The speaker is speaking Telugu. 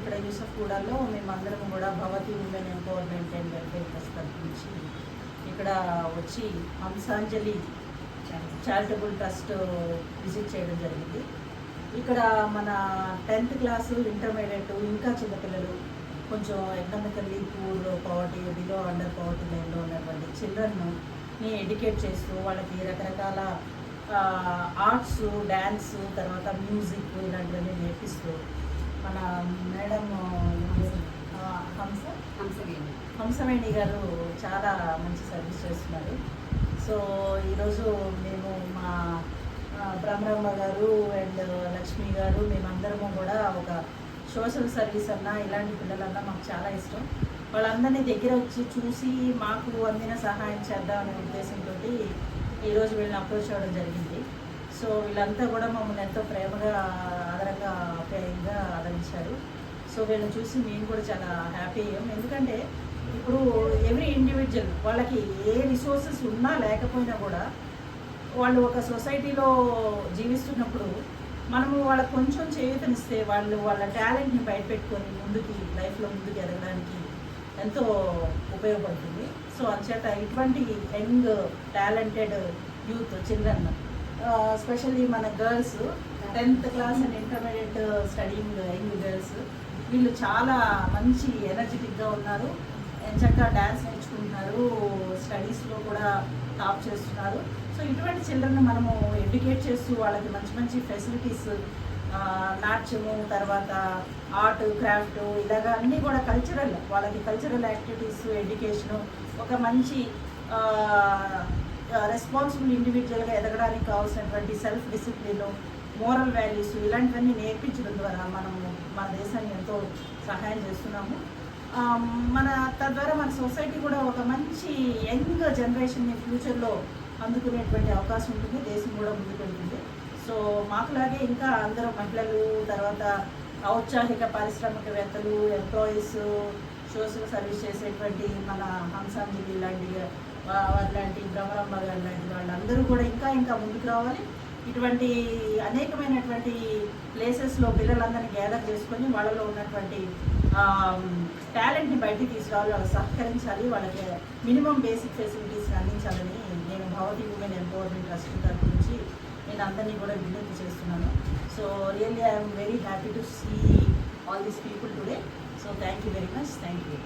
ఇక్కడ యూసఫ్గూడలో మేమందరం కూడా భవతి women empowerment and welfare trust తరఫు నుంచి ఇక్కడ వచ్చి హంసాంజలి చారిటబుల్ ట్రస్ట్ విజిట్ చేయడం జరిగింది. ఇక్కడ మన 10th క్లాసు ఇంటర్మీడియట్ ఇంకా చిన్నపిల్లలు కొంచెం economically poor poverty below under poverty లైన్లో ఉన్నటువంటి చిల్డ్రన్ని ఎడ్యుకేట్ చేస్తూ వాళ్ళకి రకరకాల ఆర్ట్స్, డ్యాన్స్, తర్వాత మ్యూజిక్ ఇలాంటివన్నీ నేర్పిస్తూ మన మేడం హంసవేణి గారు చాలా మంచి సర్వీస్ చేస్తున్నారు. సో ఈరోజు మేము మా బ్రహ్మరమ్మ గారు అండ్ లక్ష్మి గారు మేమందరము కూడా ఒక సోషల్ సర్వీస్ అన్నా ఇలాంటి పిల్లలన్నా మాకు చాలా ఇష్టం. వాళ్ళందరినీ దగ్గర వచ్చి చూసి మాకు అందిన సహాయం చేద్దామనే ఉద్దేశంతో ఈరోజు వీళ్ళని అప్రోచ్ అవ్వడం జరిగింది. సో వీళ్ళంతా కూడా మమ్మల్ని ఎంతో ప్రేమగా ఆదరంగా ఆప్యాయంగా ఆదరించారు. సో వీళ్ళని చూసి మేము కూడా చాలా హ్యాపీ అయ్యాం. ఎందుకంటే ఇప్పుడు ఎవ్రీ ఇండివిజువల్ వాళ్ళకి ఏ రిసోర్సెస్ ఉన్నా లేకపోయినా కూడా వాళ్ళు ఒక సొసైటీలో జీవిస్తున్నప్పుడు మనము వాళ్ళకి కొంచెం చేయూతనిస్తే వాళ్ళు వాళ్ళ టాలెంట్ని బయటపెట్టుకొని ముందుకి లైఫ్లో ముందుకు ఎదగడానికి ఎంతో ఉపయోగపడుతుంది. సో అంచేత ఇటువంటి young talented youth children, specially మన girls 10th class and intermediate studying young girls, వీళ్ళు చాలా మంచి ఎనర్జెటిక్గా ఉన్నారు. చక్కగా డ్యాన్స్ నేర్చుకుంటున్నారు, స్టడీస్లో కూడా టాప్ చేస్తున్నారు. సో ఇటువంటి చిల్డ్రన్ మనము ఎడ్యుకేట్ చేస్తూ వాళ్ళకి మంచి మంచి ఫెసిలిటీస్, నాట్యము, తర్వాత ఆర్ట్, క్రాఫ్ట్ ఇలాగా అన్నీ కూడా వాళ్ళకి కల్చరల్ యాక్టివిటీస్, ఎడ్యుకేషను, ఒక మంచి రెస్పాన్సిబుల్ ఇండివిజువల్గా ఎదగడానికి కావాల్సినటువంటి సెల్ఫ్ డిసిప్లిన్, మోరల్ వాల్యూస్ ఇలాంటివన్నీ నేర్పించడం ద్వారా మనము మన దేశాన్ని ఎంతో సహాయం చేస్తున్నాము. తద్వారా మన సొసైటీ కూడా ఒక మంచి యంగ్ జనరేషన్ని ఫ్యూచర్లో అందుకునేటువంటి అవకాశం ఉంటుంది. దేశం కూడా ముందుకు వెళ్తుంది. సో మాకులాగే ఇంకా అందరూ మహిళలు, తర్వాత ఔత్సాహిక పారిశ్రామికవేత్తలు, ఎంప్లాయీస్, సోషల్ సర్వీస్ చేసేటువంటి మన హంసాంజలి లాంటి బ్రహ్మరమ్మ గారు లాంటి వాళ్ళందరూ కూడా ఇంకా ముందుకు రావాలి. ఇటువంటి అనేకమైనటువంటి ప్లేసెస్లో పిల్లలందరినీ గ్యాదర్ చేసుకొని వాళ్ళలో ఉన్నటువంటి టాలెంట్ని బయటికి తీసుకురావాలి, వాళ్ళకి సహకరించాలి, వాళ్ళకి మినిమం బేసిక్ ఫెసిలిటీస్ని అందించాలని నేను భవతి ఉమెన్ ఎంపవర్మెంట్ ట్రస్ట్ తరఫు నుంచి నేను అందరినీ కూడా విజ్ఞప్తి చేస్తున్నాను. So really I'm very happy to see all these people today. So thank you very much. Thank you.